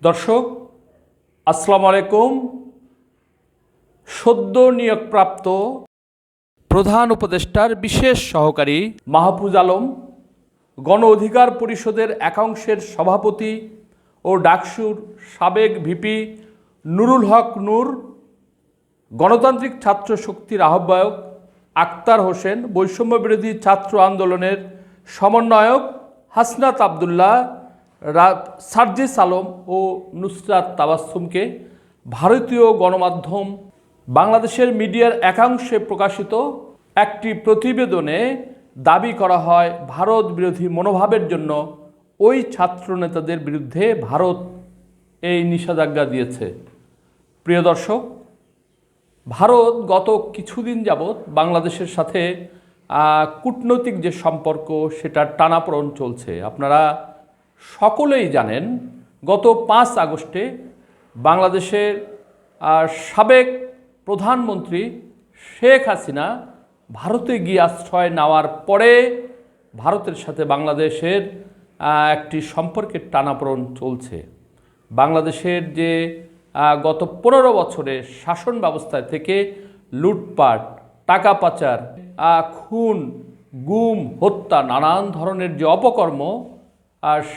দর্শক আসসালামু আলাইকুম। সদ্য নিয়োগপ্রাপ্ত প্রধান উপদেষ্টার বিশেষ সহকারী মাহফুজ আলম, গণ অধিকার পরিষদের একাংশের সভাপতি ও ডাকসুর সাবেক ভিপি নুরুল হক নূর, গণতান্ত্রিক ছাত্র শক্তির আহ্বায়ক আক্তার হোসেন, বৈষম্য বিরোধী ছাত্র আন্দোলনের সমন্বয়ক হাসনাত আবদুল্লাহ, সার্জিস আলম ও নুসরাত তাবাসসুমকে ভারতীয় গণমাধ্যম বাংলাদেশের মিডিয়ার একাংশে প্রকাশিত একটি প্রতিবেদনে দাবি করা হয় ভারত বিরোধী মনোভাবের জন্য ওই ছাত্রনেতাদের বিরুদ্ধে ভারত এই নিষেধাজ্ঞা দিয়েছে। প্রিয় দর্শক, ভারত গত কিছুদিন যাবৎ বাংলাদেশের সাথে কূটনৈতিক যে সম্পর্ক সেটার টানাপোড়েন চলছে। আপনারা সকলেই জানেন, গত 5 আগস্টে বাংলাদেশের সাবেক প্রধানমন্ত্রী শেখ হাসিনা ভারতে গিয়ে আশ্রয় নেওয়ার পরে ভারতের সাথে বাংলাদেশের একটি সম্পর্কের টানাপোড়েন চলছে। বাংলাদেশের যে গত 15 বছরের শাসন ব্যবস্থায় থেকে লুটপাট, টাকা পাচার, খুন, গুম, হত্যা, নানান ধরনের যে অপকর্ম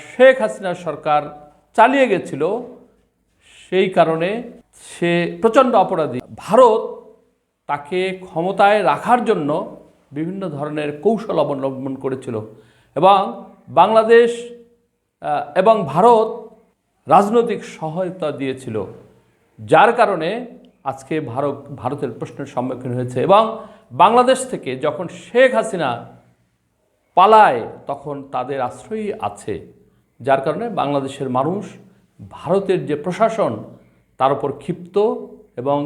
শেখ হাসিনা সরকার চালিয়ে গেছিল, সেই কারণে সে প্রচণ্ড অপরাধী। ভারত তাকে ক্ষমতায় রাখার জন্য বিভিন্ন ধরনের কৌশল অবলম্বন করেছিল এবং বাংলাদেশ এবং ভারত রাজনৈতিক সহায়তা দিয়েছিল, যার কারণে আজকে ভারতের প্রশ্নের সম্মুখীন হয়েছে। এবং বাংলাদেশ থেকে যখন শেখ হাসিনা পালায় তখন তাদের আশ্রয়ই আছে, যার কারণে বাংলাদেশের মানুষ ভারতের যে প্রশাসন তার উপর ক্ষিপ্ত এবং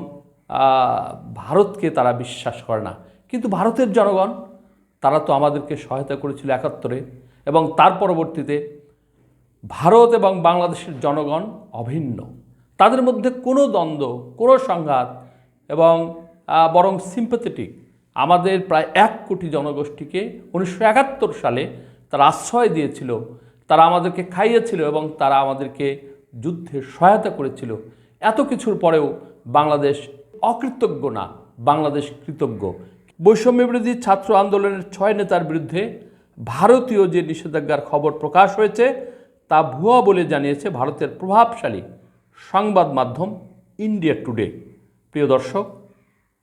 ভারতকে তারা বিশ্বাস করে না। কিন্তু ভারতের জনগণ তারা তো আমাদেরকে সহায়তা করেছিল 71-এ, এবং তার পরবর্তীতে ভারত এবং বাংলাদেশের জনগণ অভিন্ন, তাদের মধ্যে কোনো দ্বন্দ্ব, কোনো সংঘাত, এবং বরং সিম্প্যাথেটিক। আমাদের প্রায় 1 কোটি জনগোষ্ঠীকে 1971 সালে তারা আশ্রয় দিয়েছিল, তারা আমাদেরকে খাইয়েছিল এবং তারা আমাদেরকে যুদ্ধে সহায়তা করেছিল। এত কিছুর পরেও বাংলাদেশ অকৃতজ্ঞ না, বাংলাদেশ কৃতজ্ঞ। বৈষম্য বিরোধী ছাত্র আন্দোলনের 6 নেতার বিরুদ্ধে ভারতীয় যে নিষেধাজ্ঞার খবর প্রকাশ হয়েছে তা ভুয়া বলে জানিয়েছে ভারতের প্রভাবশালী সংবাদ মাধ্যম ইন্ডিয়া টুডে। প্রিয় দর্শক,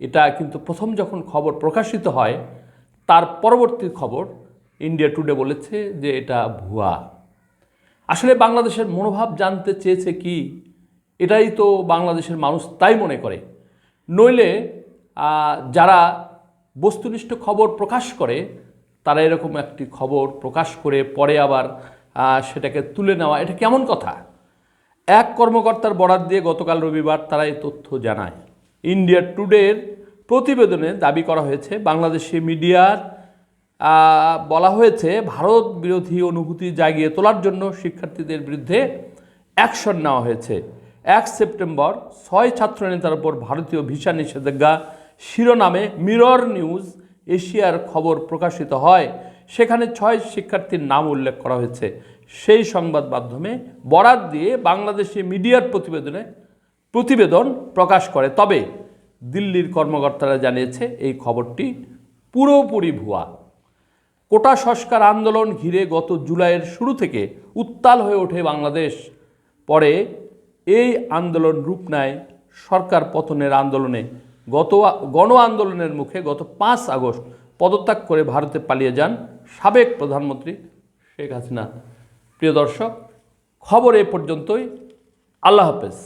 এটা কিন্তু প্রথম যখন খবর প্রকাশিত হয় তার পরবর্তী খবর ইন্ডিয়া টুডে বলেছে যে এটা ভুয়া। আসলে বাংলাদেশের মনোভাব জানতে চেয়েছে কি, এটাই তো বাংলাদেশের মানুষ তাই মনে করে। নইলে যারা বস্তুনিষ্ঠ খবর প্রকাশ করে তারা এরকম একটি খবর প্রকাশ করে পরে আবার সেটাকে তুলে নেওয়া, এটা কেমন কথা? এক কর্মকর্তার বরাত দিয়ে গতকাল রবিবার তারা এই তথ্য জানায়। ইন্ডিয়া টুডের প্রতিবেদনে দাবি করা হয়েছে, বাংলাদেশি মিডিয়ার বলা হয়েছে ভারত বিরোধী অনুভূতি জাগিয়ে তোলার জন্য শিক্ষার্থীদের বিরুদ্ধে অ্যাকশন নেওয়া হয়েছে। 1 সেপ্টেম্বর 6 ছাত্রনেতার উপর ভারতীয় ভিসা নিষেধাজ্ঞা শিরোনামে মিরর নিউজ এশিয়ার খবর প্রকাশিত হয়। সেখানে 6 শিক্ষার্থীর নাম উল্লেখ করা হয়েছে। সেই সংবাদ মাধ্যমে বরাত দিয়ে বাংলাদেশি মিডিয়ার প্রতিবেদন প্রকাশ করে। তবে দিল্লির কর্মকর্তারা জানিয়েছে এই খবরটি পুরোপুরি ভুয়া। কোটা সংস্কার আন্দোলন ঘিরে গত জুলাইয়ের শুরু থেকে উত্তাল হয়ে ওঠে বাংলাদেশ। পরে এই আন্দোলন রূপ নেয় সরকার পতনের আন্দোলনে। গণ আন্দোলনের মুখে গত 5 আগস্ট পদত্যাগ করে ভারতে পালিয়ে যান সাবেক প্রধানমন্ত্রী শেখ হাসিনা। প্রিয় দর্শক, খবর এ পর্যন্তই। আল্লাহ হাফেজ।